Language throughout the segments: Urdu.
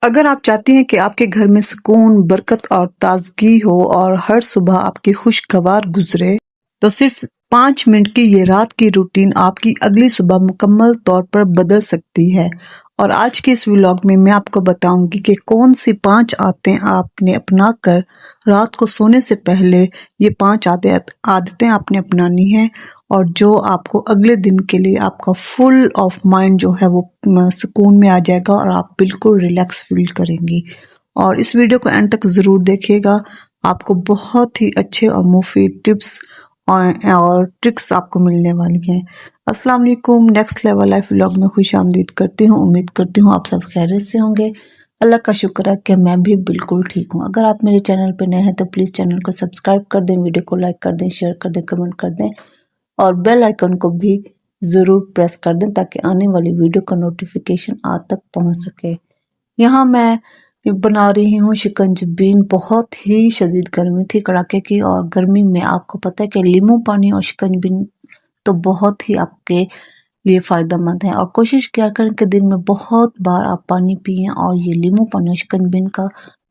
اگر آپ چاہتی ہیں کہ آپ کے گھر میں سکون، برکت اور تازگی ہو اور ہر صبح آپ کی خوشگوار گزرے، تو صرف 5 منٹ کی یہ رات کی روٹین آپ کی اگلی صبح مکمل طور پر بدل سکتی ہے۔ اور آج کے اس ولاگ میں آپ کو بتاؤں گی کہ کون سی 5 عادتیں آپ نے اپنا کر رات کو سونے سے پہلے یہ 5 عادتیں آپ نے اپنانی ہیں، اور جو آپ کو اگلے دن کے لیے آپ کا فل آف مائنڈ جو ہے وہ سکون میں آ جائے گا اور آپ بالکل ریلیکس فیل کریں گی۔ اور اس ویڈیو کو اینڈ تک ضرور دیکھیے گا، آپ کو بہت ہی اچھے اور مفید ٹپس اور ٹرکس آپ کو ملنے والی ہیں۔ السلام علیکم، نیکسٹ لیول لائف ولاگ میں خوش آمدید کرتی ہوں۔ امید کرتی ہوں آپ سب خیریت سے ہوں گے۔ اللہ کا شکر ہے کہ میں بھی بالکل ٹھیک ہوں۔ اگر آپ میرے چینل پہ نئے ہیں تو پلیز چینل کو سبسکرائب کر دیں، ویڈیو کو لائک کر دیں، شیئر کر دیں، کمنٹ کر دیں اور بیل آئیکن کو بھی ضرور پریس کر دیں تاکہ آنے والی ویڈیو کا نوٹیفیکیشن آپ تک پہنچ سکے۔ یہاں میں بنا رہی ہوں شکنجبین۔ بہت ہی شدید گرمی تھی، کڑاکے کی، اور گرمی میں آپ کو پتہ ہے کہ لیموں پانی اور شکنجبین تو بہت ہی آپ کے لیے فائدہ مند ہے۔ اور کوشش کیا کریں کہ دن میں بہت بار آپ پانی پئیں، اور یہ لیموں پانی اور شکنجبین کا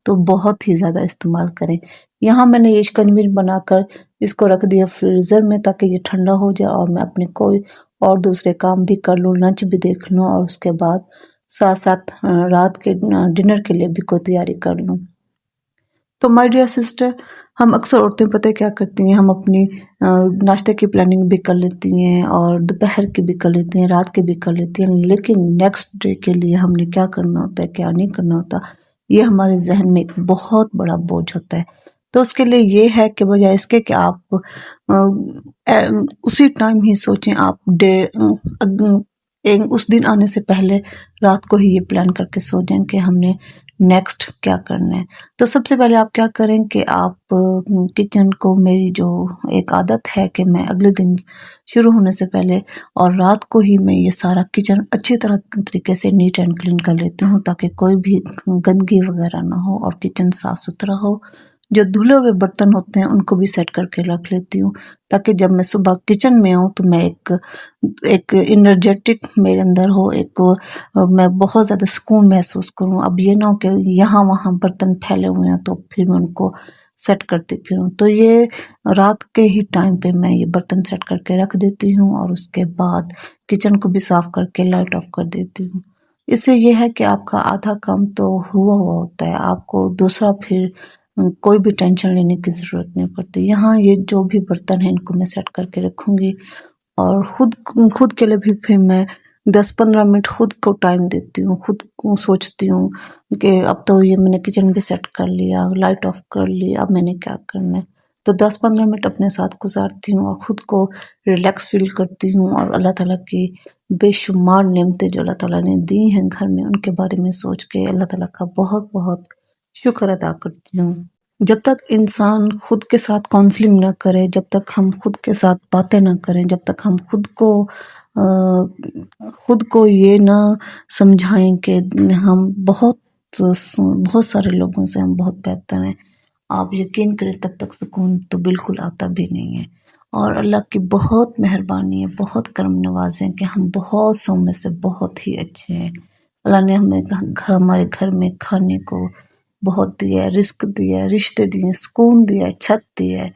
تو بہت ہی زیادہ استعمال کریں۔ یہاں میں نے یہ شکنجبین بنا کر اس کو رکھ دیا فریزر میں تاکہ یہ ٹھنڈا ہو جائے اور میں اپنے کوئی اور دوسرے کام بھی کر لوں، لنچ بھی دیکھ لوں، اور اس کے بعد ساتھ ساتھ رات کے ڈنر کے لیے بھی کوئی تیاری کر لوں۔ تو مائی ڈیئر سسٹر، ہم اکثر عورتیں پتہ کیا کرتی ہیں، ہم اپنی ناشتے کی پلاننگ بھی کر لیتی ہیں اور دوپہر کی بھی کر لیتی ہیں، رات کی بھی کر لیتی ہیں، لیکن نیکسٹ ڈے کے لیے ہم نے کیا کرنا ہوتا ہے، کیا نہیں کرنا ہوتا، یہ ہمارے ذہن میں ایک بہت بڑا بوجھ ہوتا ہے۔ تو اس کے لیے یہ ہے کہ بجائے اس کے کہ آپ اسی ٹائم ہی سوچیں، آپ اس دن آنے سے پہلے رات کو ہی یہ پلان کر کے سو جائیں کہ ہم نے نیکسٹ کیا کرنا ہے۔ تو سب سے پہلے آپ کیا کریں کہ آپ کچن کو، میری جو ایک عادت ہے کہ میں اگلے دن شروع ہونے سے پہلے اور رات کو ہی میں یہ سارا کچن اچھی طریقے سے نیٹ اینڈ کلین کر لیتی ہوں تاکہ کوئی بھی گندگی وغیرہ نہ ہو اور کچن صاف ستھرا ہو۔ جو دھلے ہوئے برتن ہوتے ہیں ان کو بھی سیٹ کر کے رکھ لیتی ہوں تاکہ جب میں صبح کچن میں آؤں تو میں ایک انرجیٹک میرے اندر ہو، میں بہت زیادہ سکون محسوس کروں۔ اب یہ نہ ہو کہ یہاں وہاں برتن پھیلے ہوئے ہیں تو پھر میں ان کو سیٹ کرتی پھروں۔ تو یہ رات کے ہی ٹائم پہ میں یہ برتن سیٹ کر کے رکھ دیتی ہوں اور اس کے بعد کچن کو بھی صاف کر کے لائٹ آف کر دیتی ہوں۔ اس سے یہ ہے کہ آپ کا آدھا کام تو ہوا ہوتا ہے، آپ کو دوسرا پھر کوئی بھی ٹینشن لینے کی ضرورت نہیں پڑتی۔ یہاں یہ جو بھی برتن ہیں ان کو میں سیٹ کر کے رکھوں گی، اور خود کے لیے بھی پھر میں 10-15 منٹ خود کو ٹائم دیتی ہوں، خود کو سوچتی ہوں کہ اب تو یہ میں نے کچن بھی سیٹ کر لیا، لائٹ آف کر لی، اب میں نے کیا کرنا ہے۔ تو 10-15 منٹ اپنے ساتھ گزارتی ہوں اور خود کو ریلیکس فیل کرتی ہوں، اور اللہ تعالیٰ کی بے شمار نعمتیں جو اللہ تعالیٰ نے دی ہیں گھر میں ان کے بارے میں سوچ کے اللہ تعالیٰ کا بہت بہت شکر ادا کرتی ہوں۔ جب تک انسان خود کے ساتھ کاؤنسلنگ نہ کرے، جب تک ہم خود کے ساتھ باتیں نہ کریں، جب تک ہم خود کو یہ نہ سمجھائیں کہ ہم بہت سارے لوگوں سے ہم بہت بہتر ہیں، آپ یقین کریں تب تک سکون تو بالکل آتا بھی نہیں ہے۔ اور اللہ کی بہت مہربانی ہے، بہت کرم نوازی ہے کہ ہم بہت سو میں سے بہت ہی اچھے ہیں۔ اللہ نے ہمیں ہمارے گھر میں کھانے کو بہت دیا ہے، رزق دیا ہے، رشتے دیے، سکون دیا ہے، چھت دیا ہے۔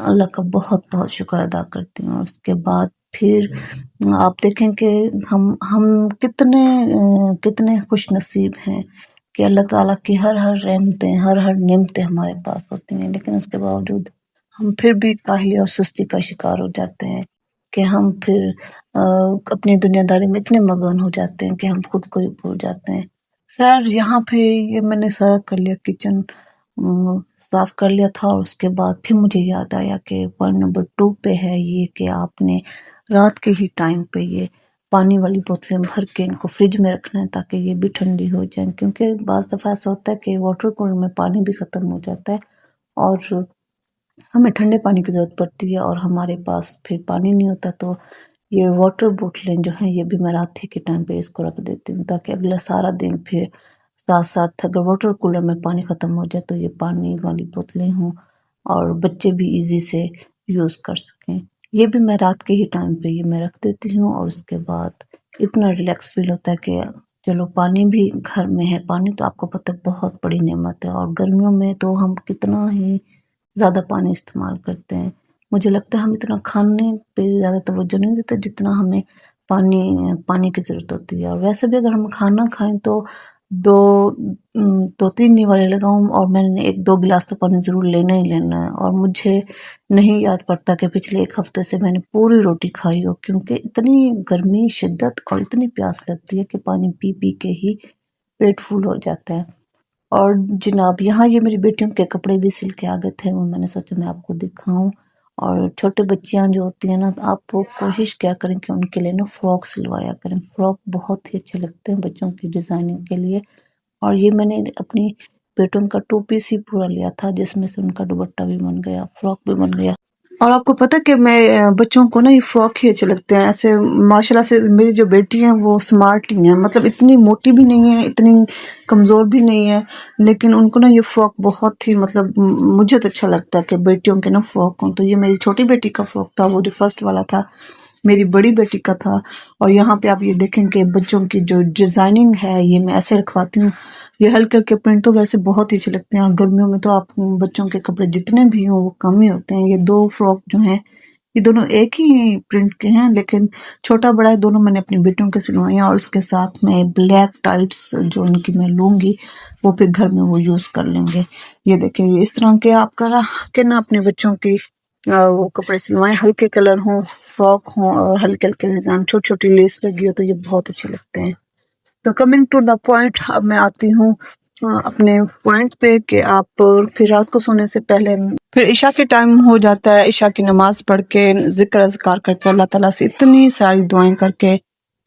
اللہ کا بہت بہت شکر ادا کرتی ہوں۔ اور اس کے بعد پھر آپ دیکھیں کہ ہم کتنے خوش نصیب ہیں کہ اللہ تعالیٰ کی ہر نعمتیں ہمارے پاس ہوتی ہیں، لیکن اس کے باوجود ہم پھر بھی کاہلی اور سستی کا شکار ہو جاتے ہیں کہ ہم پھر اپنی دنیا داری میں اتنے مگن ہو جاتے ہیں کہ ہم خود کو ہی بھول جاتے ہیں۔ خیر، یہاں پہ یہ میں نے سارا کر لیا، کچن صاف کر لیا تھا، اور اس کے بعد پھر مجھے یاد آیا کہ پوائنٹ نمبر 2 پہ ہے یہ کہ آپ نے رات کے ہی ٹائم پہ یہ پانی والی بوتلیں بھر کے ان کو فریج میں رکھنا ہے تاکہ یہ بھی ٹھنڈی ہو جائیں، کیونکہ بعض دفعہ ایسا ہوتا ہے کہ واٹر کولر میں پانی بھی ختم ہو جاتا ہے اور ہمیں ٹھنڈے پانی کی ضرورت پڑتی ہے اور ہمارے پاس پھر پانی نہیں ہوتا۔ تو یہ واٹر بوتلیں جو ہیں یہ بھی میں رات ہی کے ٹائم پہ اس کو رکھ دیتی ہوں تاکہ اگلا سارا دن پھر ساتھ اگر واٹر کولر میں پانی ختم ہو جائے تو یہ پانی والی بوتلیں ہوں اور بچے بھی ایزی سے یوز کر سکیں۔ یہ بھی میں رات کے ہی ٹائم پہ یہ میں رکھ دیتی ہوں، اور اس کے بعد اتنا ریلیکس فیل ہوتا ہے کہ چلو پانی بھی گھر میں ہے، پانی تو آپ کو پتہ بہت بڑی نعمت ہے، اور گرمیوں میں تو ہم کتنا ہی زیادہ پانی استعمال کرتے ہیں۔ مجھے لگتا ہے ہم اتنا کھانے پہ زیادہ توجہ نہیں دیتے جتنا ہمیں پانی کی ضرورت ہوتی ہے۔ اور ویسے بھی اگر ہم کھانا کھائیں تو دو تین نیوالے لگاؤں، اور میں نے 1-2 گلاس تو پانی ضرور لینا ہی لینا ہے۔ اور مجھے نہیں یاد پڑتا کہ پچھلے 1 ہفتے سے میں نے پوری روٹی کھائی ہو، کیونکہ اتنی گرمی شدت اور اتنی پیاس لگتی ہے کہ پانی پی پی کے ہی پیٹ فول ہو جاتا ہے۔ اور جناب یہاں یہ میری بیٹیوں کے کپڑے بھی سل کے آ گئے تھے، وہ میں نے سوچا میں آپ کو دکھاؤں۔ اور چھوٹے بچیاں جو ہوتی ہیں نا، آپ وہ کوشش کیا کریں کہ ان کے لیے نا فراک سلوایا کریں۔ فراک بہت ہی اچھے لگتے ہیں بچوں کی ڈیزائننگ کے لیے۔ اور یہ میں نے اپنی بیٹوں کا 2 پیس ہی پورا لیا تھا، جس میں سے ان کا دوپٹہ بھی بن گیا، فراک بھی بن گیا۔ اور آپ کو پتہ کہ میں بچوں کو نا یہ فراک ہی اچھے لگتے ہیں۔ ایسے ماشاءاللہ سے میری جو بیٹی ہیں وہ سمارٹ ہی ہیں، مطلب اتنی موٹی بھی نہیں ہے، اتنی کمزور بھی نہیں ہے، لیکن ان کو نا یہ فراک بہت ہی مطلب مجھے تو اچھا لگتا ہے کہ بیٹیوں کے نا فراک ہوں۔ تو یہ میری چھوٹی بیٹی کا فراک تھا، وہ جو فرسٹ والا تھا، میری بڑی بیٹی کا تھا۔ اور یہاں پہ آپ یہ دیکھیں کہ بچوں کی جو ڈیزائننگ ہے یہ میں ایسے رکھواتی ہوں۔ یہ ہلکے ہلکے پرنٹ تو ویسے بہت ہی اچھے لگتے ہیں، اور گرمیوں میں تو آپ بچوں کے کپڑے جتنے بھی ہوں وہ کم ہی ہوتے ہیں۔ یہ 2 فراک جو ہیں یہ دونوں ایک ہی پرنٹ کے ہیں، لیکن چھوٹا بڑا ہے دونوں میں نے اپنی بیٹیوں کے سلوائی ہیں۔ اور اس کے ساتھ میں بلیک ٹائٹس جو ان کی میں لوں گی وہ پھر گھر میں وہ یوز کر لیں گے۔ یہ دیکھیں اس طرح کے آپ کرا کہ نا اپنے بچوں کی وہ کپڑے سلوائیں، ہلکے کلر ہوں، فراک ہوں، اور ہلکے ہلکے ڈیزائن، چھوٹی چھوٹی لیس لگی ہو، تو یہ بہت اچھے لگتے ہیں۔ تو کمنگ ٹو دا پوائنٹ، اب میں آتی ہوں اپنے پوائنٹ پہ کہ آپ پھر رات کو سونے سے پہلے پھر عشاء کے ٹائم ہو جاتا ہے، عشاء کی نماز پڑھ کے ذکر اذکار کر کے اللہ تعالیٰ سے اتنی ساری دعائیں کر کے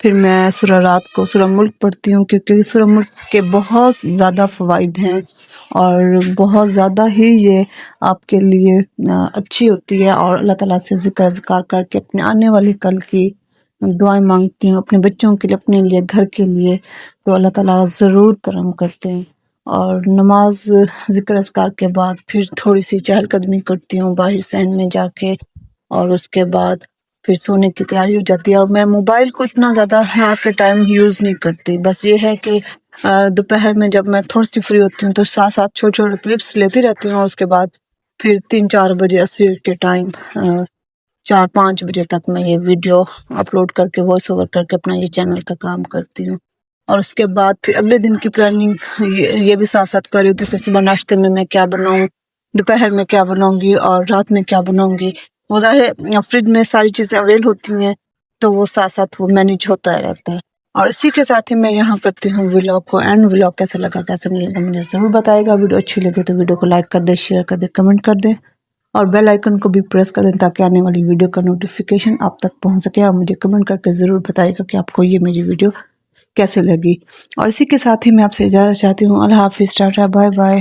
پھر میں رات کو سورہ ملک پڑھتی ہوں، کیونکہ سورہ ملک کے بہت زیادہ فوائد ہیں اور بہت زیادہ ہی یہ آپ کے لیے اچھی ہوتی ہے۔ اور اللہ تعالیٰ سے ذکر اذکار کر کے اپنے آنے والی کل کی دعائیں مانگتی ہوں، اپنے بچوں کے لیے، اپنے لیے، گھر کے لیے، تو اللہ تعالیٰ ضرور کرم کرتے ہیں۔ اور نماز ذکر اذکار کے بعد پھر تھوڑی سی چہل قدمی کرتی ہوں باہر صحن میں جا کے، اور اس کے بعد پھر سونے کی تیاری ہو جاتی ہے۔ اور میں موبائل کو اتنا زیادہ رات کے ٹائم یوز نہیں کرتی، بس یہ ہے کہ دوپہر میں جب میں تھوڑی سی فری ہوتی ہوں تو ساتھ ساتھ چھوٹے چھوٹے کلپس لیتی رہتی ہوں، اور اس کے بعد پھر 3-4 بجے عصر کے ٹائم 4-5 بجے تک میں یہ ویڈیو اپلوڈ کر کے وائس اوور کر کے اپنا یہ چینل کا کام کرتی ہوں۔ اور اس کے بعد پھر اگلے دن کی پلاننگ یہ بھی ساتھ ساتھ کر رہی ہوتی ہوں کہ صبح ناشتے میں کیا بناؤں، دوپہر میں کیا بناؤں گی، اور رات میں کیا بناؤں گی۔ وہ ظاہر فریج میں ساری چیزیں اویل ہوتی ہیں تو وہ ساتھ ساتھ وہ مینیج ہوتا رہتا ہے۔ اور اسی کے ساتھ ہی میں یہاں کرتی ہوں ولاگ کو اینڈ۔ ولاگ کیسا لگا، کیسا نہیں لگا مجھے ضرور بتائے گا۔ ویڈیو اچھی لگے تو ویڈیو کو لائک کر دے، شیئر کر دے، کمنٹ کر دے، اور بیل آئیکن کو بھی پریس کر دیں تاکہ آنے والی ویڈیو کا نوٹیفیکیشن آپ تک پہنچ سکے۔ اور مجھے کمنٹ کر کے ضرور بتائے گا کہ آپ کو یہ میری ویڈیو کیسے لگی۔ اور اسی کے ساتھ ہی میں آپ سے اجازت چاہتی ہوں۔ اللہ حافظ، ٹاٹا، بائے بائے۔